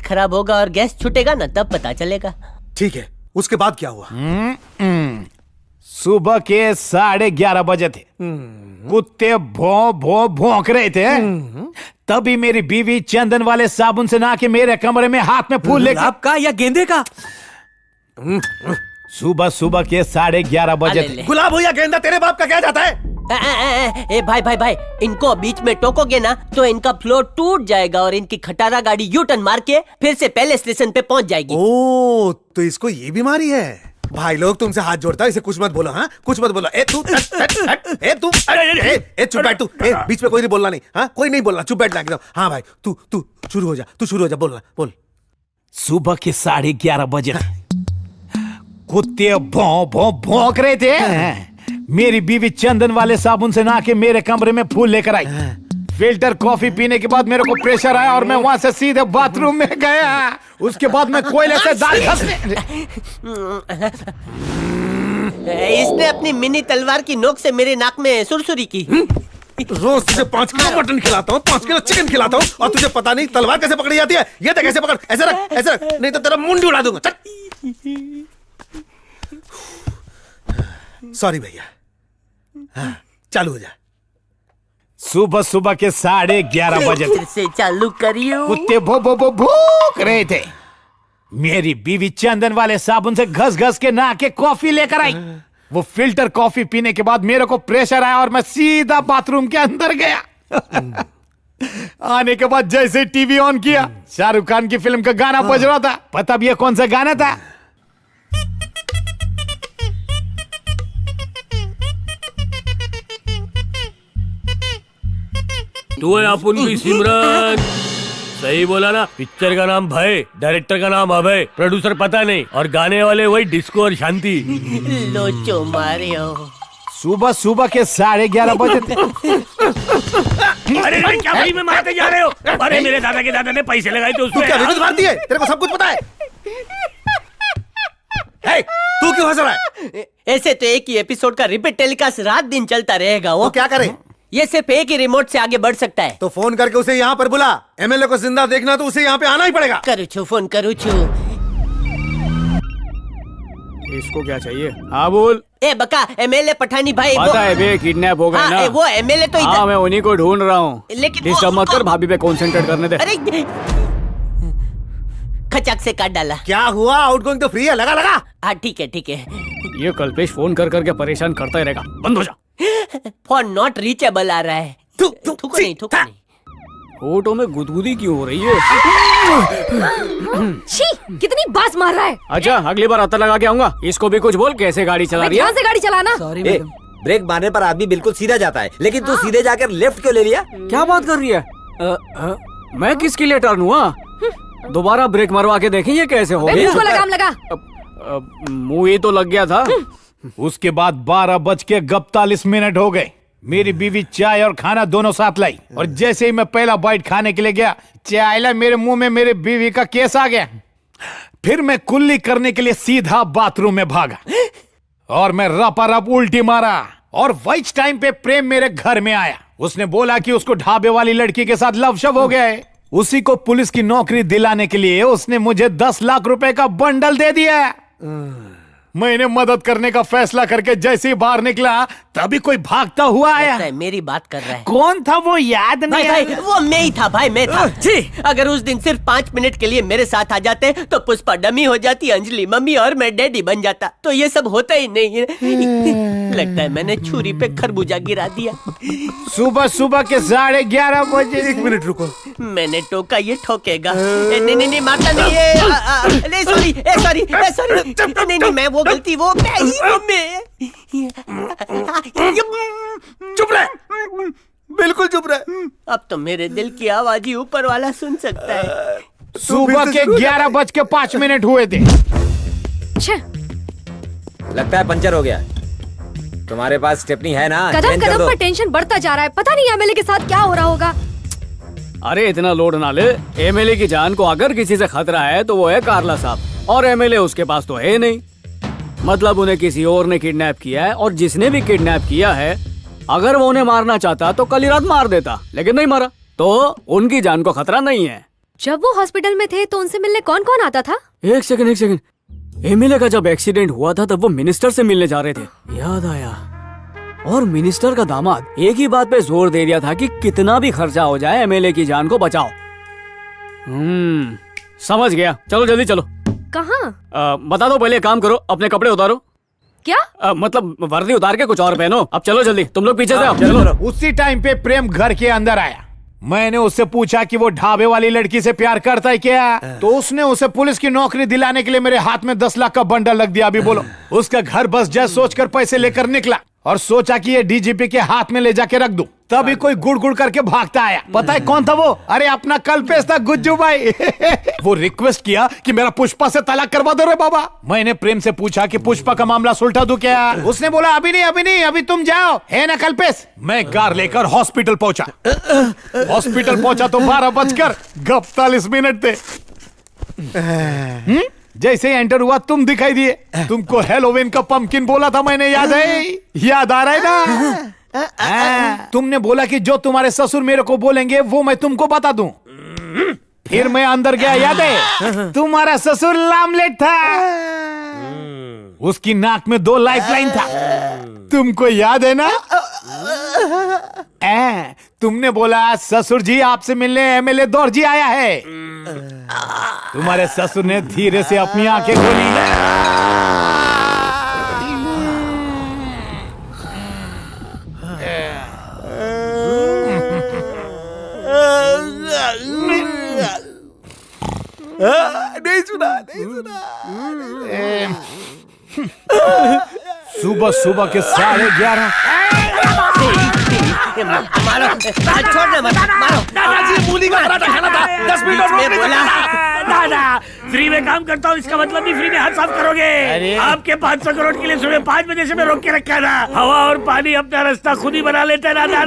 खराब होगा और गैस छूटेगा ना, तब पता चलेगा। ठीक है, उसके बाद क्या हुआ? सुबह के 11:30 बजे थे। कुत्ते भौं भौं भौंक रहे थे। तभी मेरी बीवी चंदन वाले साबुन से नहा के मेरे कमरे में हाथ में फूल लेकर। गुलाब का या गेंदे का? सुबह के 11:30 बजे थे। गुलाब हो या गेंदा, तेरे बाप का क्या जाता है? ए भाई, इनको बीच में टोकोगे ना तो इनका फ्लो टूट जाएगा और इनकी खटारा गाड़ी यू टर्न मार के फिर से पहले स्टेशन पे पहुंच जाएगी। ओ, तो इसको ये बीमारी है। भाई लोग, तुमसे हाथ जोड़ता हूं, इसे कुछ मत बोलो। हाँ, कुछ मत बोलो। ए तू चुप बैठ तू। बीच में कोई नहीं बोलना, नहीं। हाँ, कोई नहीं बोलना, चुप बैठ एकदम। हाँ भाई, तू शुरू हो जा, बोल। सुबह के 11:30 बजे थे। कुत्ते भौं भौं भौंक रहे थे। मेरी बीवी चंदन वाले साबुन से नहा के मेरे कमरे में फूल लेकर आई। फिल्टर कॉफी पीने के बाद मेरे को प्रेशर आया और मैं वहां से सीधे बाथरूम में गया। उसके बाद मैं कोयले से दाल घसने। इसने अपनी मिनी तलवार की नोक से मेरे नाक में सुरसुरी की। रोज तुझे 5 किलो मटन खिलाता हूँ, 5 किलो चिकन खिलाता हूँ, और तुझे पता नहीं तलवार कैसे पकड़ी जाती है। ये देख, कैसे पकड़, ऐसे रख, नहीं तो तेरा मुंडी उड़ा दूंगा। सॉरी भैया। हाँ, चालू हो जा। सुबह के 11:30 बजे फिर से चालू करियो। कुत्ते भो भो भो भूख रहे थे। मेरी बीवी चंदन वाले साबुन से घस के नहा के कॉफी लेकर आई। वो फिल्टर कॉफी पीने के बाद मेरे को प्रेशर आया और मैं सीधा बाथरूम के अंदर गया। आने के बाद जैसे टीवी ऑन किया, शाहरुख खान की फिल्म का गाना बज रहा था। पता भी है कौन सा गाना था? तू है अपुन की सिमरन। सही बोला ना? पिक्चर का नाम भय, डायरेक्टर का नाम अभय, प्रोड्यूसर पता नहीं, और गाने वाले वही डिस्को और शांति। लोचो मारियो। सुबह के 11:30 बजे थे। अरे क्या भाई में मारते जा रहे हो? अरे मेरे दादा के दादा ने पैसे लगाए थे उसमें। तू क्या विनोद भारती है? तेरे को सब कुछ पता है। तू क्यों हंस रहा है? ऐसे तो एक ही एपिसोड का रिपीट टेलीकास्ट रात दिन चलता रहेगा। वो तो क्या करे? ये सिर्फ एक ही रिमोट से आगे बढ़ सकता है। तो फोन करके उसे यहाँ पर बुला। एमएलए को जिंदा देखना तो उसे यहाँ पे आना ही पड़ेगा। करूँ छू, फोन करूँ छू। इसको क्या चाहिए? हाँ बोल। ए बका, एमएलए पठानी भाई पता है बे, किडनैप हो गए ना। वो एमएलए तो हाँ, मैं उन्हीं को ढूंढ रहा हूँ। लेकिन डिस्टर्ब मत कर, भाभी पे कंसंट्रेट करने दे। अरे खचाक से काट डाला। क्या हुआ? आउटगोइंग तो फ्री है, लगा। हाँ ठीक है। ये कल्पेश फोन कर करके परेशान करता ही रहेगा, बंद हो जा। फोन नॉट रीचेबल आ रहा है। थूको नहीं। फोटो में गुदगुदी क्यों हो रही है? छी, कितनी बास मार रहा है। अच्छा, अगली बार आता लगा के आऊंगा। इसको भी कुछ बोल, कैसे गाड़ी चला रही है? से गाड़ी चलाना। ब्रेक मारने पर आदमी बिल्कुल सीधा जाता है, लेकिन तू सीधे जाकर लेफ्ट क्यों ले लिया? क्या बात कर रही है? मैं किसके लिए टर्न हुआ? दोबारा ब्रेक मरवा के देखें ये कैसे हो। लगाम लगा। मुंह ही तो लग गया था। उसके बाद 12:41 हो गए। मेरी बीवी चाय और खाना दोनों साथ लाई, और जैसे ही मैं पहला बाइट खाने के लिए गया, चाय ला मेरे मुंह में मेरे बीवी का केस आ गया। फिर मैं कुल्ली करने के लिए सीधा बाथरूम में भागा और मैं रपारप उल्टी मारा। और वही टाइम पे प्रेम मेरे घर में आया। उसने बोला कि उसको ढाबे वाली लड़की के साथ लव शव हो गया है। उसी को पुलिस की नौकरी दिलाने के लिए उसने मुझे 10 लाख रुपए का बंडल दे दिया। मैंने मदद करने का फैसला करके जैसे ही बाहर निकला, तभी कोई भागता हुआ आया। मेरी बात कर रहा है। कौन था वो याद नहीं? भाई, वो मैं ही था भाई, मैं था। जी, अगर उस दिन सिर्फ 5 मिनट के लिए मेरे साथ आ जाते तो पुष्पा डमी हो जाती, अंजलि मम्मी और मैं डैडी बन जाता। तो ये सब होता ही नहीं है। लगता है मैंने छुरी पे खरबूजा गिरा दिया। सुबह के 11:30 बजे। 1 मिनट रुको। मैंने टोका, ये ठोकेगा। नहीं मारता नहीं है। सॉरी। नहीं, मैं वो गलती, वो मैं। चुप रहे, बिल्कुल चुप रहे। अब तो मेरे दिल की आवाज ही ऊपर वाला सुन सकता है। सुबह के 11:05 हुए थे। लगता है पंचर हो गया। तुम्हारे पास स्टेपनी है ना? कदम पर टेंशन बढ़ता जा रहा है। पता नहीं एमएलए के साथ क्या हो रहा होगा। अरे इतना लोड ना ले। एमएलए की जान को अगर किसी से खतरा है तो वो है कार्ला साहब, और एमएलए उसके पास तो है नहीं। मतलब उन्हें किसी और ने किडनैप किया है, और जिसने भी किडनैप किया है अगर वो उन्हें मारना चाहता तो कल ही रात मार देता, लेकिन नहीं मारा, तो उनकी जान को खतरा नहीं है। जब वो हॉस्पिटल में थे तो उनसे मिलने कौन कौन आता था? एक सेकंड। एमएलए का जब एक्सीडेंट हुआ था तब वो मिनिस्टर से मिलने जा रहे थे, याद आया। और मिनिस्टर का दामाद एक ही बात पे जोर दे दिया था कि कितना भी खर्चा हो जाए एमएलए की जान को बचाओ। समझ गया, चलो जल्दी चलो। कहाँ? बता दो, पहले काम करो, अपने कपड़े उतारो। क्या? मतलब वर्दी उतार के कुछ और पहनो। अब चलो जल्दी, तुम लोग पीछे से आओ। चलो। उसी टाइम पे प्रेम घर के अंदर आया। मैंने उससे पूछा कि वो ढाबे वाली लड़की से प्यार करता है क्या, तो उसने उसे पुलिस की नौकरी दिलाने के लिए मेरे हाथ में 10 लाख का बंडल रख दिया। अभी बोलो, उसका घर बस जाए सोचकर पैसे लेकर निकला और सोचा कि ये डीजीपी के हाथ में ले जाके रख दूं। तभी कोई गुड़ गुड़ करके भागता आया। पता है कौन था वो? अरे अपना कल्पेश था, गुज्जू भाई। वो रिक्वेस्ट किया कि मेरा पुष्पा से तलाक करवा दो रे बाबा। मैंने प्रेम से पूछा कि पुष्पा का मामला सुलझा दूं क्या? उसने बोला अभी नहीं, अभी तुम जाओ, है ना कल्पेश। मैं कार लेकर हॉस्पिटल पहुंचा। हॉस्पिटल पहुंचा तो 12:41 थे। जैसे ही एंटर हुआ तुम दिखाई दिए। तुमको हेलोवीन का पंपकिन बोला था मैंने, याद है? याद आ रहा है ना? तुमने बोला कि जो तुम्हारे ससुर मेरे को बोलेंगे वो मैं तुमको बता दूं। फिर मैं अंदर गया, याद है? तुम्हारा ससुर लामलेट था। उसकी नाक में 2 लाइफलाइन था। तुमको याद है ना? तुमने बोला ससुर जी आपसे मिलने एमएलए दौरजी आया है। तुम्हारे ससुर ने धीरे से अपनी आंखें खोली। नहीं सुना। सुबह सुबह के 11:30। मारो, छोड़ना मत, मारो। दादाजी मूली का पराठा खाना था, 10 मिनट और बीच में बोला। दादा, फ्री में काम करता हूँ, इसका मतलब भी फ्री में हाथ साफ करोगे। आपके 500 करोड़ के लिए सुबह 5 बजे से मैं रोक के रखा था। हवा और पानी अपना रास्ता खुद ही बना लेता है ना दादा।